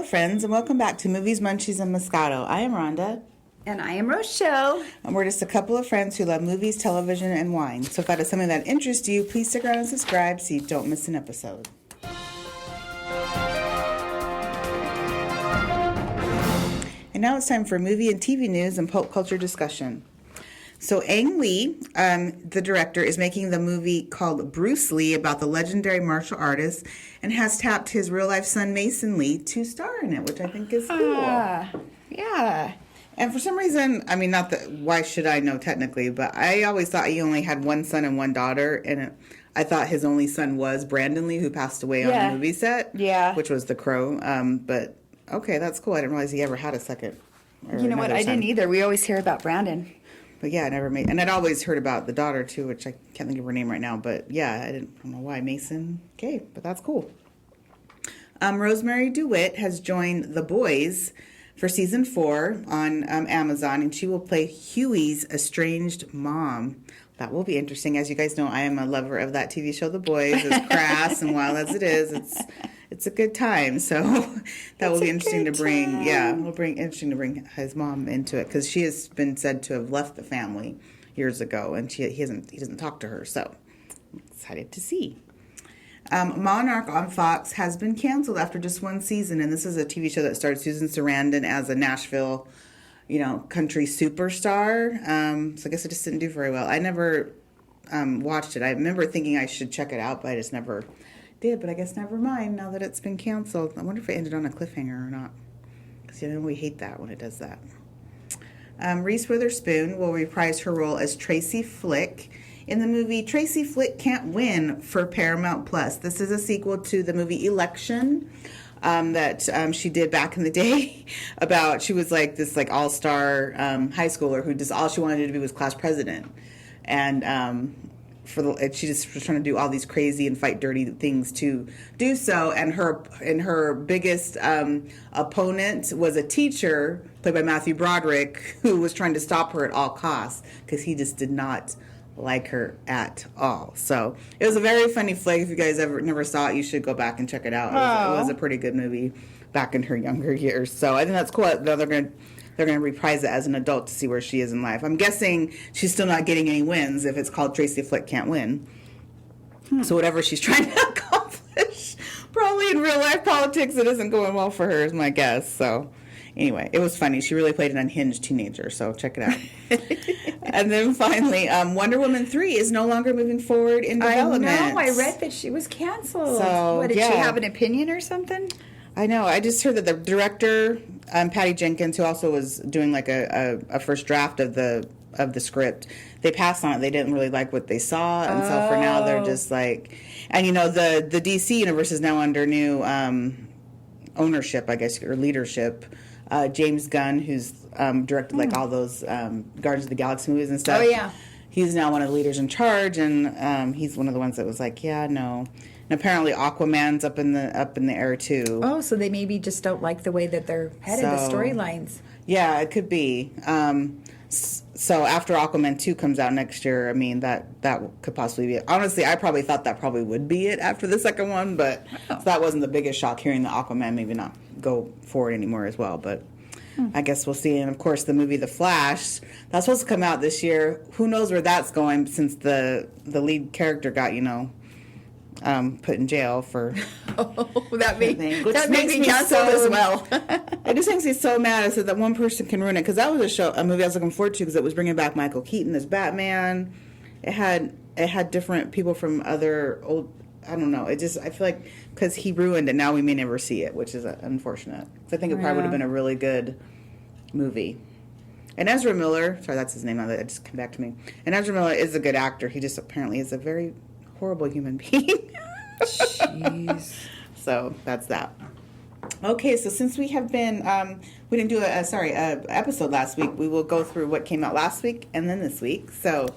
friends, and welcome back to Movies, Munchies, and Moscato. I am Rhonda. And I am Rochelle. And we're just a couple of friends who love movies, television, and wine. So if that is something that interests you, please stick around and subscribe so you don't miss an episode. And now it's time for movie and TV news and pop culture discussion. So Ang Lee, the director, is making the movie called Bruce Lee about the legendary martial artist and has tapped his real-life son Mason Lee to star in it, which I think is cool. Yeah. And for some reason, I mean, not that, why should I know technically, but I always thought he only had one son and one daughter, and I thought his only son was Brandon Lee, who passed away on the movie set, which was The Crow. But, okay, that's cool. I didn't realize he ever had a second. You know what? I didn't either. We always hear about Brandon. But yeah, I never made, and I'd always heard about the daughter too, which I can't think of her name right now. But yeah, I don't know why Mason. Okay, but that's cool. Rosemary DeWitt has joined The Boys for season 4 on Amazon, and she will play Huey's estranged mom. That will be interesting. As you guys know, I am a lover of that TV show, The Boys. As crass and wild as it is, it's a good time. So that will be interesting to bring. Time. Yeah, interesting to bring his mom into it because she has been said to have left the family years ago, and he doesn't talk to her. So I'm excited to see. Monarch on Fox has been canceled after just one season, and this is a TV show that starred Susan Sarandon as a Nashville, country superstar. So I guess it just didn't do very well. I never watched it. I remember thinking I should check it out, but I just never did. But I guess never mind now that it's been canceled. I wonder if it ended on a cliffhanger or not. Because we hate that when it does that. Reese Witherspoon will reprise her role as Tracy Flick in the movie Tracy Flick Can't Win for Paramount Plus. This is a sequel to the movie Election that she did back in the day. She was like this all-star high schooler who just all she wanted to be was class president, and she just was trying to do all these crazy and fight dirty things to do so. And her biggest opponent was a teacher played by Matthew Broderick who was trying to stop her at all costs because he just did not like her at all. So it was a very funny flick. If you guys never saw it, you should go back and check it out. It was a pretty good movie back in her younger years. So I think that's cool. They're going to reprise it as an adult to see where she is in life. I'm guessing she's still not getting any wins if it's called Tracy Flick Can't Win. So whatever she's trying to accomplish, probably in real life politics, it isn't going well for her is my guess. So anyway, it was funny. She really played an unhinged teenager, so check it out. And then finally, Wonder Woman 3 is no longer moving forward in development. I know. I read that she was canceled. So, did she have an opinion or something? I know. I just heard that the director, Patty Jenkins, who also was doing like a first draft of the script, they passed on it. They didn't really like what they saw, and so for now they're just like, and the DC universe is now under new ownership, I guess, or leadership. James Gunn, who's directed like all those Guardians of the Galaxy movies and stuff. Oh yeah, he's now one of the leaders in charge, and he's one of the ones that was like, yeah, no. And apparently Aquaman's up in the air too. Oh, so they maybe just don't like the way that they're headed, the storylines. Yeah, it could be. So after Aquaman 2 comes out next year, I mean, that could possibly be it. Honestly, I probably thought that probably would be it after the second one, but so that wasn't the biggest shock hearing the Aquaman maybe not go forward anymore as well. But I guess we'll see. And of course, the movie The Flash, that's supposed to come out this year. Who knows where that's going since the lead character got, put in jail for that makes me canceled as well. It just makes me so mad. I said that one person can ruin it because that was a movie I was looking forward to because it was bringing back Michael Keaton as Batman. It had different people from other old. I don't know. I feel like because he ruined it, now we may never see it, which is unfortunate. So I think it probably would have been a really good movie. And Ezra Miller, sorry, that's his name now that it just came back to me. And Ezra Miller is a good actor. He just apparently is a very horrible human being. Jeez. So that's that. Okay, so since we have been, we didn't do a episode last week, we will go through what came out last week and then this week. So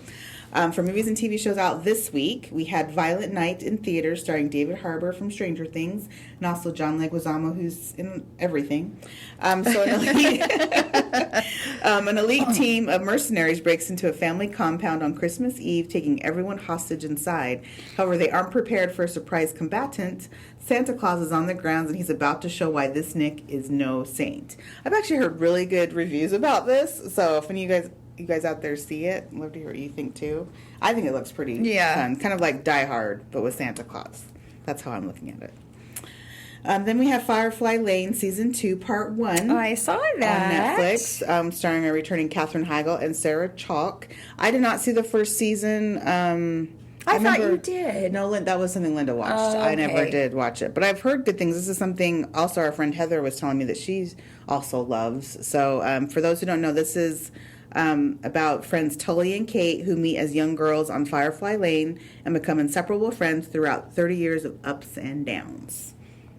For movies and TV shows out this week, we had Violent Night in theaters starring David Harbour from Stranger Things and also John Leguizamo, who's in everything. So an elite team of mercenaries breaks into a family compound on Christmas Eve, taking everyone hostage inside. However, they aren't prepared for a surprise combatant. Santa Claus is on the grounds, and he's about to show why this Nick is no saint. I've actually heard really good reviews about this, so if any of you guys out there see it, I'd love to hear what you think too. I think it looks pretty fun, kind of like Die Hard, but with Santa Claus. That's how I'm looking at it. Then we have Firefly Lane Season 2, Part 1. Oh, I saw that. On Netflix, starring a returning Katherine Heigl and Sarah Chalke. I did not see the first season. I thought you did. No, that was something Linda watched. Oh, okay. I never did watch it. But I've heard good things. This is something also our friend Heather was telling me that she also loves. So for those who don't know, this is about friends Tully and Kate who meet as young girls on Firefly Lane and become inseparable friends throughout 30 years of ups and downs.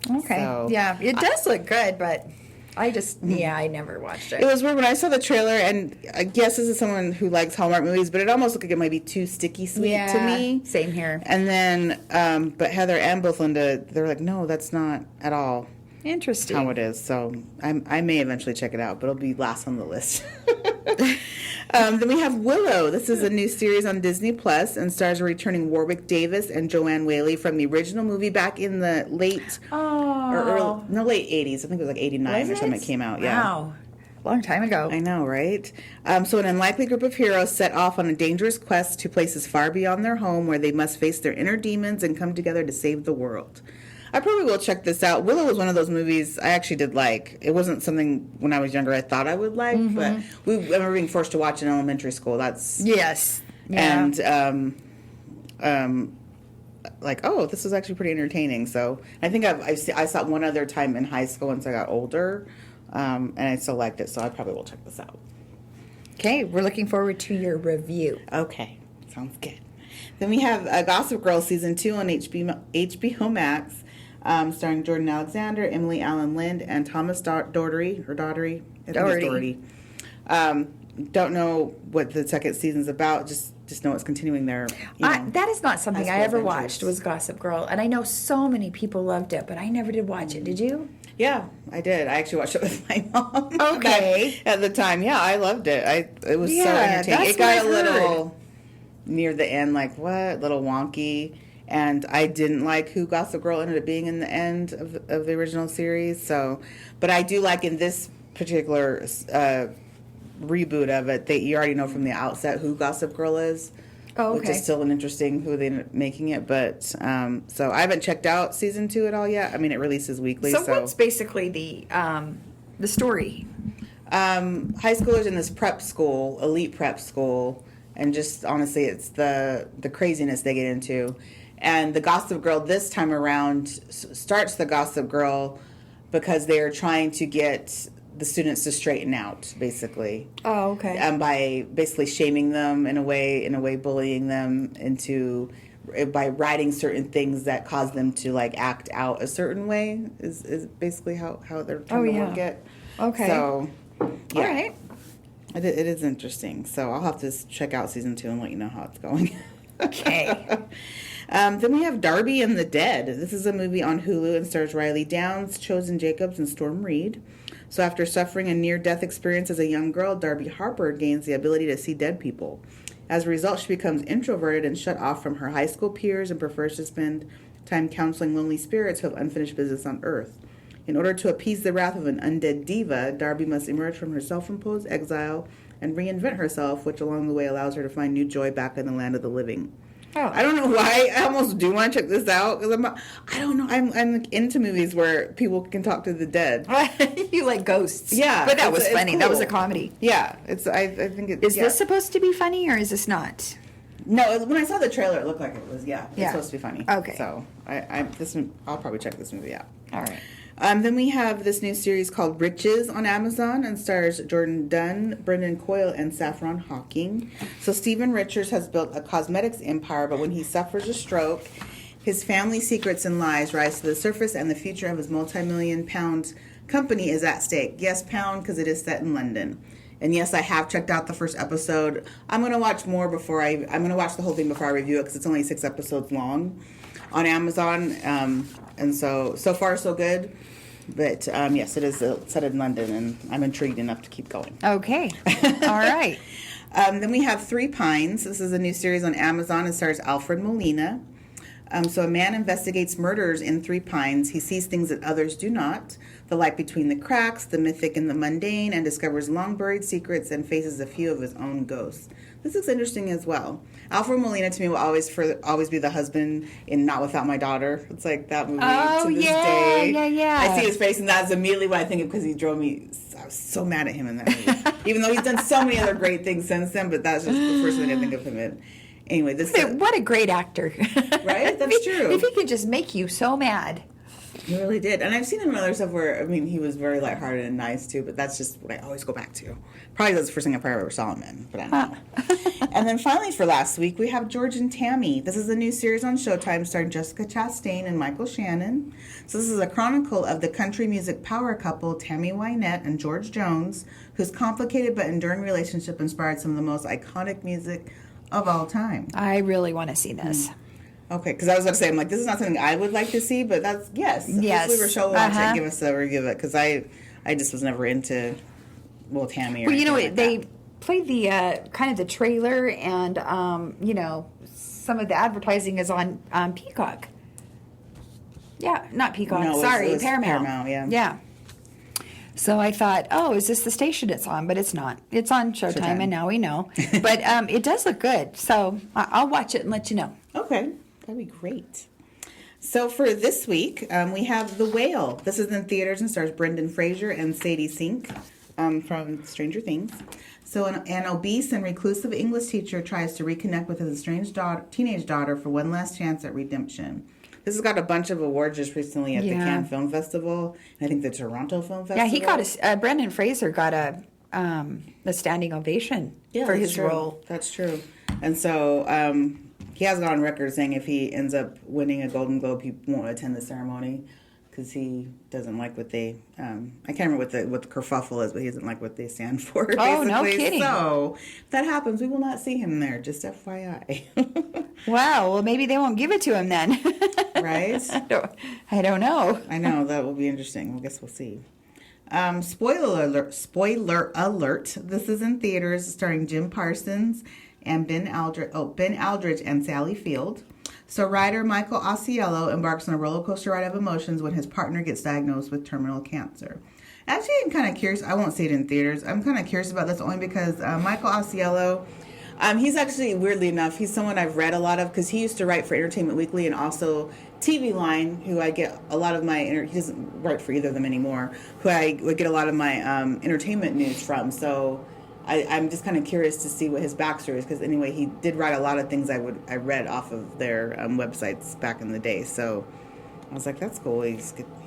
Okay. So, yeah, it does look good, but I never watched it. It was weird when I saw the trailer, and I guess this is someone who likes Hallmark movies, but it almost looked like it might be too sticky sweet to me. Same here. And then, but Heather and both Linda, they're like, no, that's not at all interesting how it is. So I may eventually check it out, but it'll be last on the list. Then we have Willow. This is a new series on Disney Plus and stars a returning Warwick Davis and Joanne Whaley from the original movie back in the late 80s. I think it was like 89 or something it came out. Yeah. Wow. Long time ago. I know, right? So an unlikely group of heroes set off on a dangerous quest to places far beyond their home where they must face their inner demons and come together to save the world. I probably will check this out. Willow was one of those movies I actually did like. It wasn't something when I was younger I thought I would like, but I remember being forced to watch in elementary school. Yes. Yeah. And like, oh, this is actually pretty entertaining. So I think I saw it one other time in high school once I got older, and I still liked it. So I probably will check this out. Okay, we're looking forward to your review. Okay, sounds good. Then we have Gossip Girl Season 2 on HBO Max. Starring Jordan Alexander, Emily Allen Lind, and Thomas Daugherty. I think it's Daugherty. Don't know what the second season's about. Just know it's continuing their. That is not something I ever watched. Was Gossip Girl, and I know so many people loved it, but I never did watch it. Did you? Yeah, I did. I actually watched it with my mom. Okay. At the time, yeah, I loved it. It was so entertaining. It got a little near the end, like what, little wonky. And I didn't like who Gossip Girl ended up being in the end of the original series. So, but I do like in this particular reboot of it that you already know from the outset who Gossip Girl is. Oh, okay. Which is still an interesting who they ended up making it. But so I haven't checked out season 2 at all yet. I mean, it releases weekly. So what's basically the story? High schoolers in this prep school, elite prep school, and just honestly, it's the craziness they get into. And the Gossip Girl this time around starts the Gossip Girl because they're trying to get the students to straighten out, basically. Oh, okay. By basically shaming them in a way, bullying them by writing certain things that cause them to like act out a certain way is basically how they're trying to work it. Okay. So, yeah. All right. It is interesting. So I'll have to check out season 2 and let you know how it's going. Okay. Then we have Darby and the Dead. This is a movie on Hulu and stars Riley Downs, Chosen Jacobs, and Storm Reed. So after suffering a near-death experience as a young girl, Darby Harper gains the ability to see dead people. As a result, she becomes introverted and shut off from her high school peers and prefers to spend time counseling lonely spirits who have unfinished business on Earth. In order to appease the wrath of an undead diva, Darby must emerge from her self-imposed exile and reinvent herself, which along the way allows her to find new joy back in the land of the living. Oh. I don't know why. I almost do want to check this out because I don't know. I'm into movies where people can talk to the dead. You like ghosts? Yeah, but that was funny. Cool. That was a comedy. Yeah, it's. I think it is this supposed to be funny or is this not? No, when I saw the trailer, it looked like it was. Yeah, it's supposed to be funny. Okay, so I'll probably check this movie out. All right. Then we have this new series called Riches on Amazon and stars Jordan Dunn, Brendan Coyle, and Saffron Hawking. So Stephen Richards has built a cosmetics empire, but when he suffers a stroke, his family secrets and lies rise to the surface and the future of his multi-million-pound company is at stake. Yes, pound, because it is set in London. And yes, I have checked out the first episode. I'm going to watch more I'm going to watch the whole thing before I review it because it's only 6 episodes long on Amazon. And so far so good. But yes, it is set in London, and I'm intrigued enough to keep going. Okay. All right. Then we have Three Pines. This is a new series on Amazon. It stars Alfred Molina. So a man investigates murders in Three Pines. He sees things that others do not, the light between the cracks, the mythic and the mundane, and discovers long-buried secrets and faces a few of his own ghosts. This looks interesting as well. Alfred Molina to me will always be the husband in Not Without My Daughter. It's like that movie Oh, to this yeah, day. yeah. I see his face, and that's immediately what I think of because he drove me. I was so mad at him in that movie, even though he's done so many other great things since then. But that's just the first thing I think of him in. Anyway, What a great actor. Right? That's true. If he could just make you so mad. He really did. And I've seen him in other stuff where, I mean, he was very lighthearted and nice too, but that's just what I always go back to. Probably that's the first thing I probably ever saw him in, but I don't know. And then finally for last week, we have George and Tammy. This is a new series on Showtime starring Jessica Chastain and Michael Shannon. So this is a chronicle of the country music power couple, Tammy Wynette and George Jones, whose complicated but enduring relationship inspired some of the most iconic music of all time. I really want to see this. Okay, because I was going to say, I'm like, this is not something I would like to see, but that's, yes. Yes. Hopefully Rochelle will watch it and give us a review of it, because I just was never into, Tammy or Well, you know, anything like they played the kind of the trailer, and, some of the advertising is on Peacock. Yeah, not Peacock. No, Sorry, it was Paramount. Paramount, yeah. Yeah. So I thought, oh, is this the station it's on? But it's not. It's on Showtime. And now we know. But it does look good. So I'll watch it and let you know. Okay, that'd be great. So for this week, we have The Whale. This is in theaters and stars Brendan Fraser and Sadie Sink from Stranger Things. So an obese and reclusive English teacher tries to reconnect with his estranged teenage daughter for one last chance at redemption. This has got a bunch of awards just recently at the Cannes Film Festival, and I think the Toronto Film Festival. Yeah, he got Brendan Fraser got a standing ovation for his role. That's true. And so he has gone on record saying if he ends up winning a Golden Globe, he won't attend the ceremony because he doesn't like what they. I can't remember what the kerfuffle is, but he doesn't like what they stand for. Basically. Oh, no kidding! So if that happens, we will not see him there. Just FYI. Wow. Well, maybe they won't give it to him then. Right? I don't know. I know that will be interesting. I guess we'll see. Spoiler alert! This is in theaters, starring Jim Parsons and Ben Aldridge and Sally Field. So writer Michael Ausiello embarks on a roller coaster ride of emotions when his partner gets diagnosed with terminal cancer. Actually, I'm kind of curious. I won't see it in theaters. I'm kind of curious about this only because Michael Ausiello, he's actually, weirdly enough, he's someone I've read a lot of because he used to write for Entertainment Weekly and also TV Line, who I get a lot of my, he doesn't write for either of them anymore, who I would get a lot of my entertainment news from. So I'm just kind of curious to see what his backstory is because anyway, he did write a lot of things I read off of their websites back in the day. So I was like, that's cool. He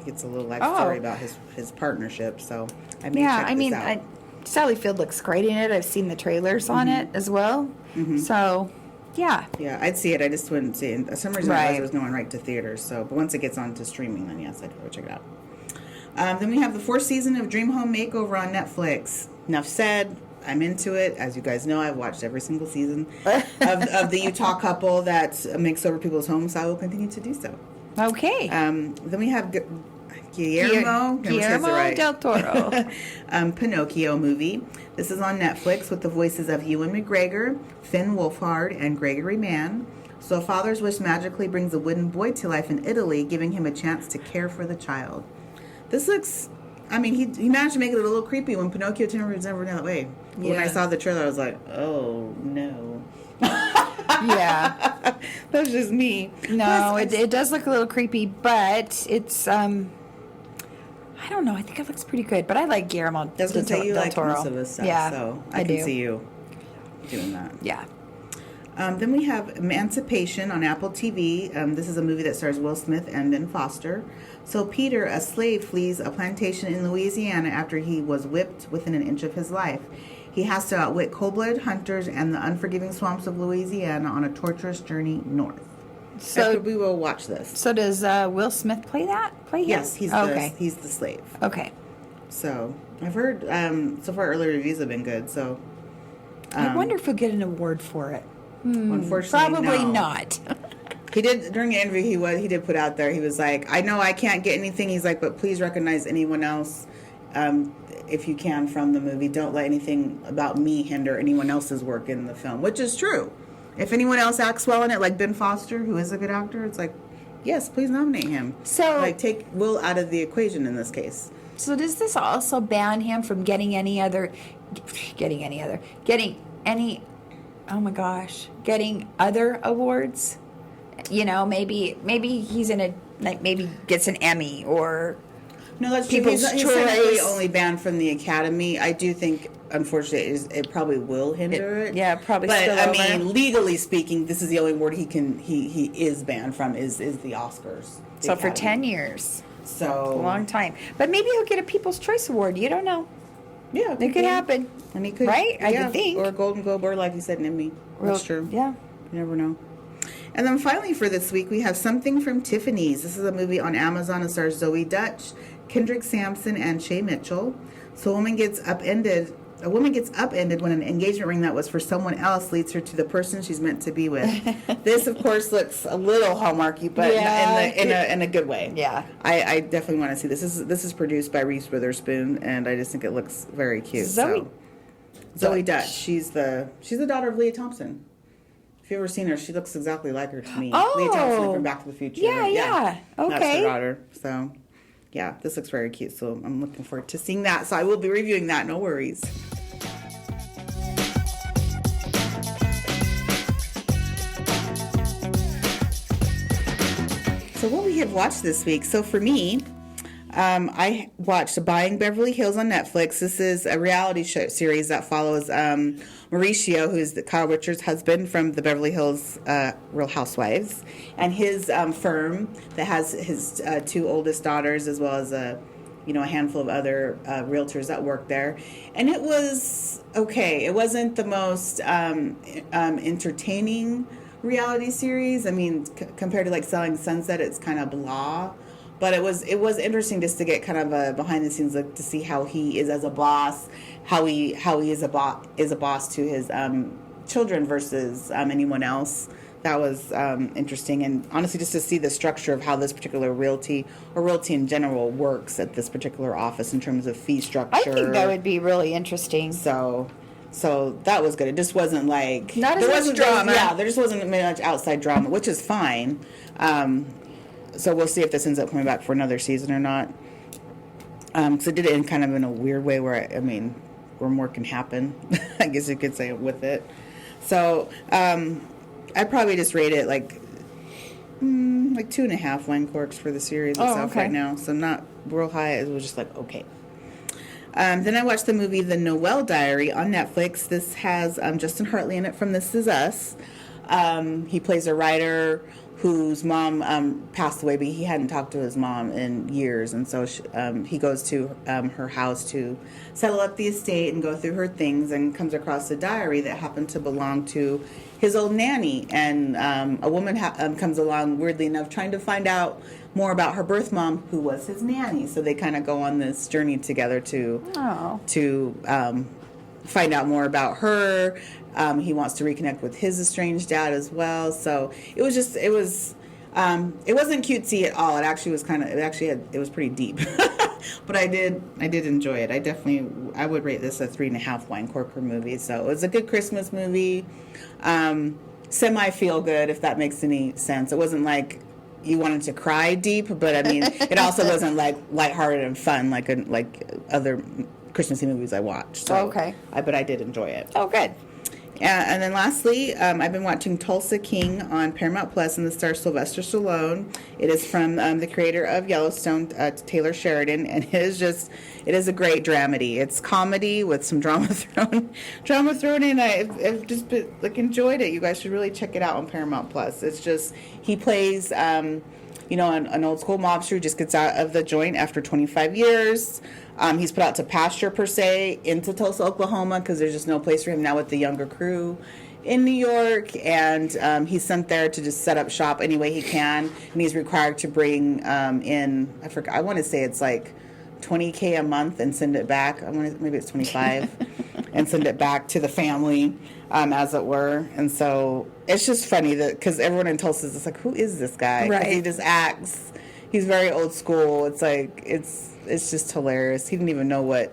gets a little life story about his partnership. So I may check this out. Sally Field looks great in it. I've seen the trailers on it as well. Mm-hmm. So, yeah. Yeah, I'd see it. I just wouldn't see it. For some reason, it was going right to theaters. So, but once it gets on to streaming, then yes, I'd go check it out. Then we have the 4th season of Dream Home Makeover on Netflix. Enough said. I'm into it. As you guys know, I've watched every single season of the Utah couple that makes over people's homes. So I will continue to do so. Okay. Then we have Guillermo del Toro. Pinocchio movie. This is on Netflix with the voices of Ewan McGregor, Finn Wolfhard, and Gregory Mann. So a father's wish magically brings a wooden boy to life in Italy, giving him a chance to care for the child. This looks... I mean, he managed to make it a little creepy when Pinocchio turned never that way. But when I saw the trailer, I was like, oh, no. Yeah. That's just me. No, it does look a little creepy, but it's, I don't know. I think it looks pretty good, but I like Guillermo del Toro. You like most of his stuff, yeah, so I can see you doing that. Yeah. Then we have Emancipation on Apple TV. This is a movie that stars Will Smith and Ben Foster. So Peter, a slave, flees a plantation in Louisiana after he was whipped within an inch of his life. He has to outwit cold-blooded hunters and the unforgiving swamps of Louisiana on a torturous journey north. So we will watch this. So does Will Smith play him? Yes, he's the slave. Okay. So I've heard so far early reviews have been good. So I wonder if he'll get an award for it. unfortunately, Probably no. not. He did during the interview. He did put out there. He was like, "I know I can't get anything." He's like, "But please recognize anyone else, if you can, from the movie. Don't let anything about me hinder anyone else's work in the film," which is true. If anyone else acts well in it, like Ben Foster, who is a good actor, it's like, yes, please nominate him. So- like, take Will out of the equation in this case. So does this also ban him from getting any, oh my gosh, getting other awards? You know, maybe he's in maybe gets an Emmy or No, that's true. People's He's technically Choice. only banned from the Academy. I do think, unfortunately, it probably will hinder it. yeah, probably But spill I over. mean, legally speaking, this is the only award he is banned from is the Oscars. the so for Academy. 10 years, So a long time. But maybe he'll get a People's Choice Award. You don't know. yeah, It could happen. And he could, Right? I yeah, would think. or a Golden Globe, or like you said, an Emmy. That's true. Yeah. You never know. And then finally for this week, we have Something from Tiffany's. This is a movie on Amazon. It stars Zoe Dutch, Kendrick Sampson, and Shay Mitchell. So a woman gets upended when an engagement ring that was for someone else leads her to the person she's meant to be with. This, of course, looks a little Hallmarky, but Yeah. in a good way. Yeah. I definitely want to see this. This is produced by Reese Witherspoon, and I just think it looks very cute. Zoe Dutch. She's the daughter of Leah Thompson. If you've ever seen her, she looks exactly like her to me. Oh. Leah Thompson from Back to the Future. Yeah. That's Okay. her daughter. So, yeah, this looks very cute. So I'm looking forward to seeing that. So I will be reviewing that. No worries. So what we have watched this week. So for me, I watched Buying Beverly Hills on Netflix. This is a reality show series that follows Mauricio, who's Kyle Richards' husband from the Beverly Hills Real Housewives, and his firm that has his two oldest daughters, as well as a handful of other realtors that work there. And it was okay. It wasn't the most entertaining reality series. I mean, compared to like Selling Sunset, it's kind of blah. But it was interesting just to get kind of a behind the scenes look to see how he is as a boss, how he is a boss to his children versus anyone else. That was interesting, and honestly, just to see the structure of how this particular realty in general works at this particular office in terms of fee structure. I think that would be really interesting. So that was good. It just wasn't like Not as much drama. Yeah, there just wasn't much outside drama, which is fine. So we'll see if this ends up coming back for another season or not. Because it did it in kind of in a weird way where where more can happen, I guess you could say, with it. So I'd probably just rate it like 2.5 wine corks for the series itself okay. right now. So not real high. It was just like okay. Then I watched the movie The Noel Diary on Netflix. This has Justin Hartley in it from This Is Us. He plays a writer whose mom passed away, but he hadn't talked to his mom in years, and so he goes to her house to settle up the estate and go through her things, and comes across a diary that happened to belong to his old nanny, and a woman comes along, weirdly enough, trying to find out more about her birth mom, who was his nanny. So they kind of go on this journey together to find out more about her. He wants to reconnect with his estranged dad as well. So it wasn't cutesy at all. It actually was it was pretty deep. But I did enjoy it. I would rate this a 3.5 wine corker movie. So it was a good Christmas movie. Semi feel good, if that makes any sense. It wasn't like you wanted to cry deep, but I mean, it also wasn't like lighthearted and fun like other Christmassy movies I watched. So, okay. But I did enjoy it. Oh, good. And then lastly, I've been watching Tulsa King on Paramount Plus, and the star Sylvester Stallone. It is from the creator of Yellowstone, Taylor Sheridan, and it is a great dramedy. It's comedy with some drama thrown in. I've just enjoyed it. You guys should really check it out on Paramount Plus. It's just he plays an old school mobster who just gets out of the joint after 25 years. He's put out to pasture, per se, into Tulsa, Oklahoma, because there's just no place for him now with the younger crew in New York. And he's sent there to just set up shop any way he can. And he's required to bring in, I want to say it's like $20K a month and send it back. Maybe it's 25, and send it back to the family, as it were. And so it's just funny that because everyone in Tulsa is just like, who is this guy? 'Cause he Right. just acts. He's very old school. It's like it's just hilarious. He didn't even know what.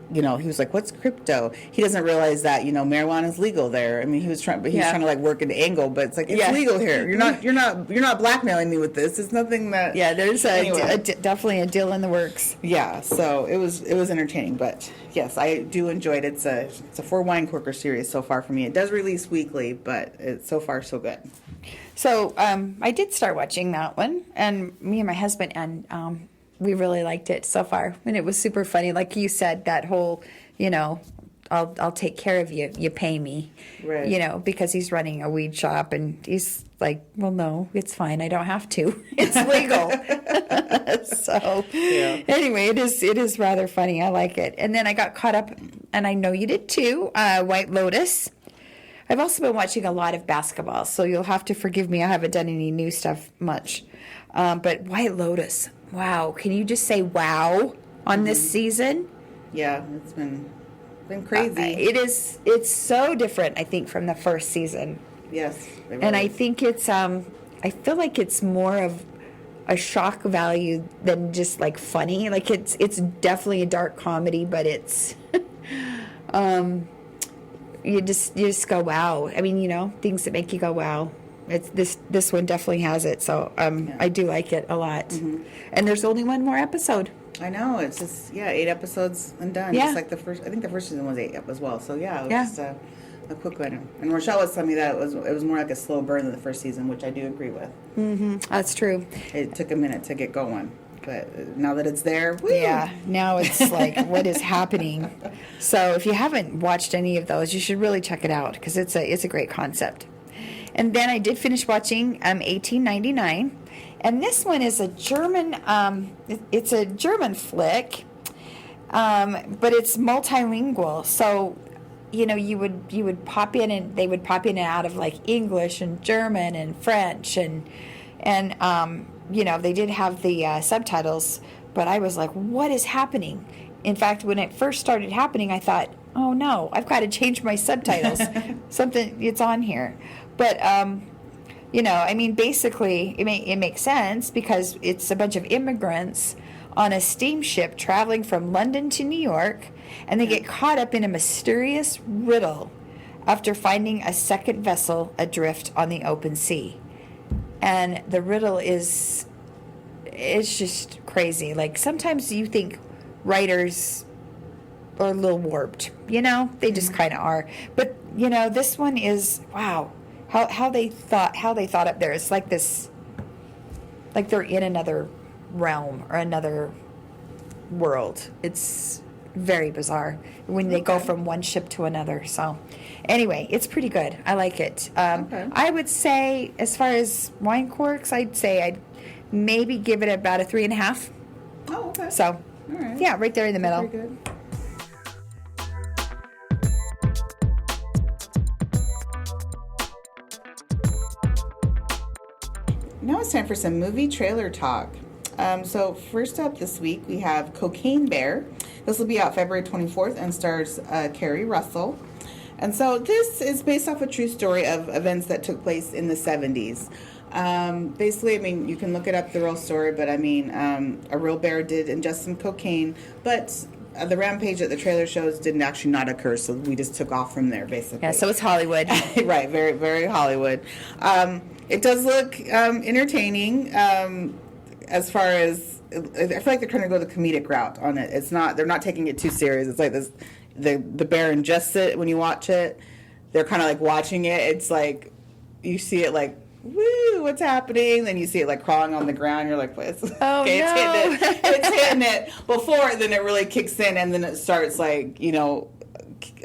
He was like, "What's crypto?" He doesn't realize that marijuana is legal there. I mean, he was trying to like work an angle, but it's like it's legal here. You're not blackmailing me with this. It's nothing that. Yeah, there's Anyway. definitely a deal in the works. Yeah, so it was entertaining, but yes, I do enjoy it. It's a 4 Wine Corker series so far for me. It does release weekly, but it's so far so good. So I did start watching that one, and me and my husband, and we really liked it so far, and it was super funny. Like you said, that whole, I'll take care of you. You pay me, Right. because he's running a weed shop, and he's like, well, no, it's fine. I don't have to. It's legal. So anyway, it is rather funny. I like it. And then I got caught up, and I know you did too. White Lotus. I've also been watching a lot of basketball, so you'll have to forgive me. I haven't done any new stuff much. But White Lotus, wow. Can you just say wow on this season? Yeah, it's been crazy. It's so different, I think, from the first season. Yes. it And I really is. think it's, I feel like it's more of a shock value than just like funny. Like it's definitely a dark comedy, but it's, you just go wow. I mean, things that make you go wow. It's this one definitely has it. So I do like it a lot. And there's only one more episode. I know, it's just 8 episodes and done. Yeah. Just like the first. I think the first season was 8 as well. So it was Yeah. just a quick one. And Rochelle was telling me that it was more like a slow burn than the first season, which I do agree with. That's true. It took a minute to get going, but now that it's there, woo! Yeah, now it's like, what is happening? So if you haven't watched any of those, you should really check it out because it's a great concept. And then I did finish watching 1899, and this one is a German. It's a German flick, but it's multilingual. So you would pop in, and they would pop in and out of like English and German and French and they did have the subtitles, but I was like, what is happening? In fact, when it first started happening, I thought, oh no, I've got to change my subtitles. It's on here. But, basically it makes sense because it's a bunch of immigrants on a steamship traveling from London to New York, and they get caught up in a mysterious riddle after finding a second vessel adrift on the open sea. And the riddle it's just crazy. Like sometimes you think writers are a little warped, they just kind of are. But this one is wow. How they thought up there. It's like this, like they're in another realm or another world. It's very bizarre when they go from one ship to another. So anyway, it's pretty good. I like it. Okay. I would say, as far as wine corks, I'd maybe give it about a 3.5. Oh, okay. So, All right. yeah, right there in the middle. Pretty good. Now it's time for some movie trailer talk. So first up this week, we have Cocaine Bear. This will be out February 24th and stars Kerry Russell. And so this is based off a true story of events that took place in the 70s. Basically, you can look it up, the real story, but a real bear did ingest some cocaine, but the rampage that the trailer shows didn't actually not occur, so we just took off from there, basically. Yeah, so it's Hollywood. Right, very, very Hollywood. It does look entertaining. As far as I feel like they're trying to go the comedic route on it. They're not taking it too serious. It's like this, the bear ingests it when you watch it. They're kind of like watching it. It's like you see it like, woo, what's happening? Then you see it like crawling on the ground. You're like, what? Oh, Okay, no. it's hitting it before then it really kicks in, and then it starts like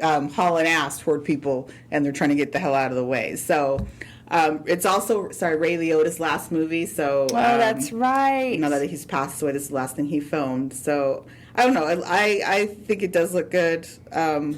hauling ass toward people, and they're trying to get the hell out of the way. So. It's also Ray Liotta's last movie, so That's right. now that he's passed away, this is the last thing he filmed. So I don't know. I think it does look good. There's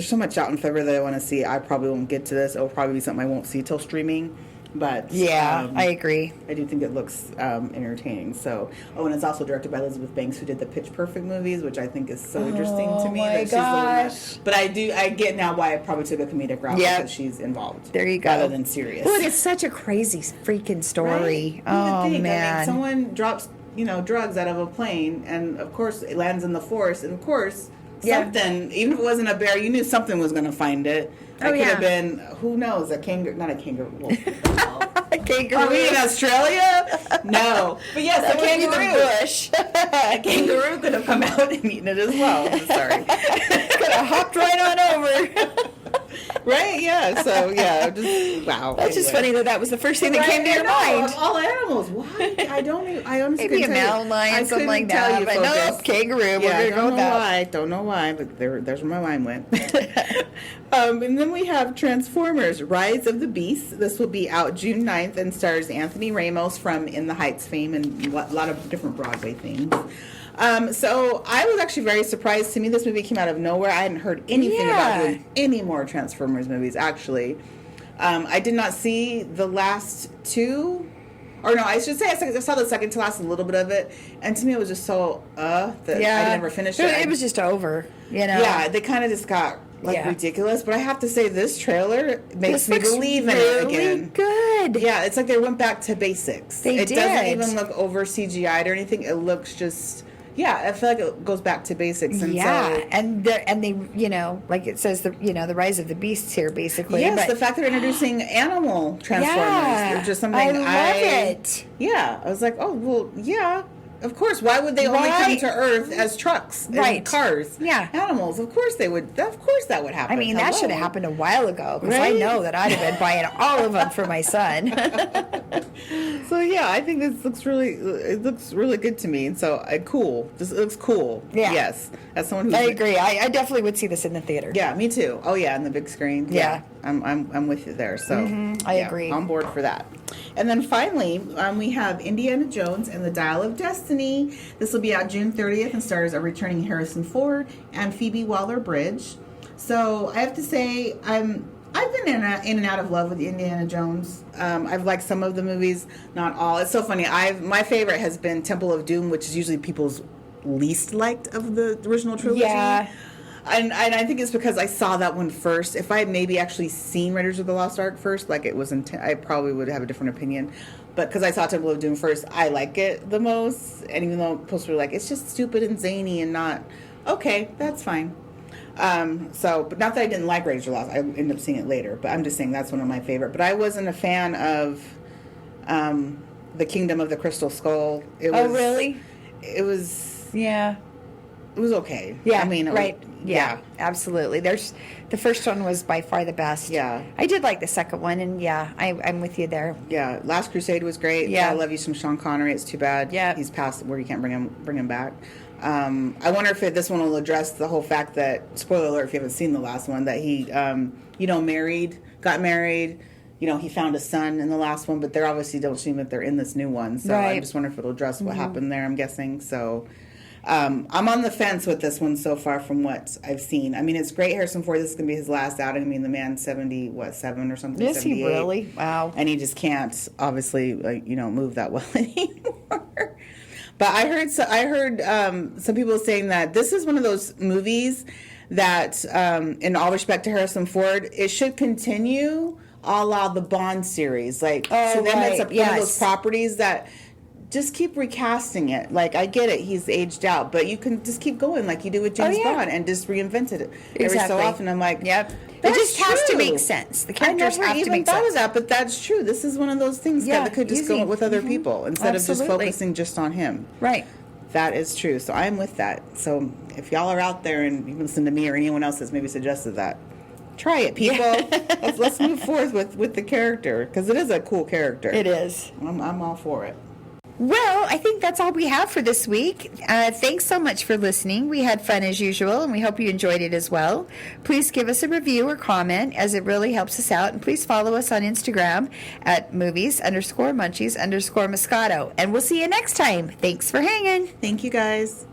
so much out in February that I want to see. I probably won't get to this. It'll probably be something I won't see till streaming. But Yeah, I agree. I do think it looks entertaining. So, and it's also directed by Elizabeth Banks, who did the Pitch Perfect movies, which I think is so interesting to me. my that she's the one gosh. but I get now why it probably took a comedic route Yep. because she's involved. There you go. Rather than serious. Well, it's such a crazy freaking story. Right? You would Oh, think. I man. mean, someone drops, drugs out of a plane, and of course it lands in the forest, and of course Yeah. something, even if it wasn't a bear, you knew something was going to find it. It Oh, could yeah. have been, who knows, a kangaroo, not a kangaroo. Well, Kangaroo. are we in Australia? No. But yes, a Maybe the kangaroo. bush. A kangaroo could have come out and eaten it as well. I'm sorry. Could have hopped right on over. Right? Yeah. So, yeah, just, wow. That's just Anyway. funny that was the first thing that Right, came to your I know, mind. of all animals. Why? I honestly Maybe a couldn't tell you. mountain lion, I something like couldn't tell that. you, But Focus. no, kangaroo. Yeah, We're going to go with that. Don't know why, but there's where my mind went. And then we have Transformers: Rise of the Beasts. This will be out June 9th and stars Anthony Ramos from In the Heights fame and a lot of different Broadway things. So I was actually very surprised. To me, this movie came out of nowhere. I hadn't heard anything about Yeah. doing any more Transformers movies, actually. I did not see the last two. Or no, I should say I saw the second to last, a little bit of it, and to me it was just so that I never finished it. It was just over, Yeah, they kind of just got Yeah. ridiculous. But I have to say, this trailer makes This me looks believe in really it again. good. Yeah, it's like they went back to basics. They It doesn't did. even look over CGI'd or anything. It looks just I feel like it goes back to basics. And Yeah, so, and they, like it says, the rise of the beasts here, basically. yes, but the fact that they're introducing animal Transformers, yeah, which is something I love it. Yeah, I was like, oh well, yeah. Of course. Why would they only come Right. to Earth as trucks and Right. cars? Yeah. Animals. Of course they would. Of course that would happen. I mean, that Hello. should have happened a while ago because I Right? know that I'd have been buying all of them for my son. So yeah, I think this looks really good to me. And so cool. It looks cool. Yeah. Yes. As someone who's I agree. I definitely would see this in the theater. Yeah, me too. Oh yeah, on the big screen. Yeah. I'm with you there. So I yeah, agree. On board for that. And then finally, we have Indiana Jones and the Dial of Destiny. This will be out June 30th and stars a returning Harrison Ford and Phoebe Waller-Bridge. So I have to say, I've been in and out of love with Indiana Jones. I've liked some of the movies, not all. It's so funny. My favorite has been Temple of Doom, which is usually people's least liked of the original trilogy. Yeah. And I think it's because I saw that one first. If I had maybe actually seen Raiders of the Lost Ark first, like it was, I probably would have a different opinion. But because I saw Temple of Doom first, I like it the most. And even though most people are like, it's just stupid and zany and not, okay, that's fine. But not that I didn't like Raiders of the Lost. I ended up seeing it later. But I'm just saying that's one of my favorite. But I wasn't a fan of The Kingdom of the Crystal Skull. Oh, really? It was Yeah. okay. Yeah. I mean, right. Yeah, absolutely. The first one was by far the best. Yeah. I did like the second one, and I'm with you there. Yeah, Last Crusade was great. Yeah. I love you some Sean Connery. It's too bad. Yeah. He's past where you can't bring him back. I wonder if this one will address the whole fact that, spoiler alert if you haven't seen the last one, that he got married. He found a son in the last one, but they're obviously don't seem that they're in this new one. So I Right. just wonder if it'll address what happened there. I'm guessing so. I'm on the fence with this one so far from what I've seen. I mean, it's great. Harrison Ford, this is going to be his last outing. I mean, the man's 7 or something. Is he 78. really? Wow. And he just can't, obviously, move that well anymore. But I heard some people saying that this is one of those movies that, in all respect to Harrison Ford, it should continue a la the Bond series. Like, Oh, to them, it's right. one of Yes. those properties that just keep recasting it. Like, I get it, he's aged out, but you can just keep going like you do with James yeah. Bond and just reinvent it every Exactly. so often. I'm like, Yep. It that's just has to true. make sense. The I characters never have to even make thought sense. of that, but that's true. This is one of those things Yeah, that could just easy. go with other people instead of just Absolutely. focusing just on him. Right. That is true. So I'm with that. So if y'all are out there and you listen to me or anyone else that's maybe suggested that, try it, people. let's move forth with the character because it is a cool character. It is. I'm all for it. Well, I think that's all we have for this week. Thanks so much for listening. We had fun as usual, and we hope you enjoyed it as well. Please give us a review or comment, as it really helps us out. And please follow us on Instagram at movies_munchies_Moscato. And we'll see you next time. Thanks for hanging. Thank you, guys.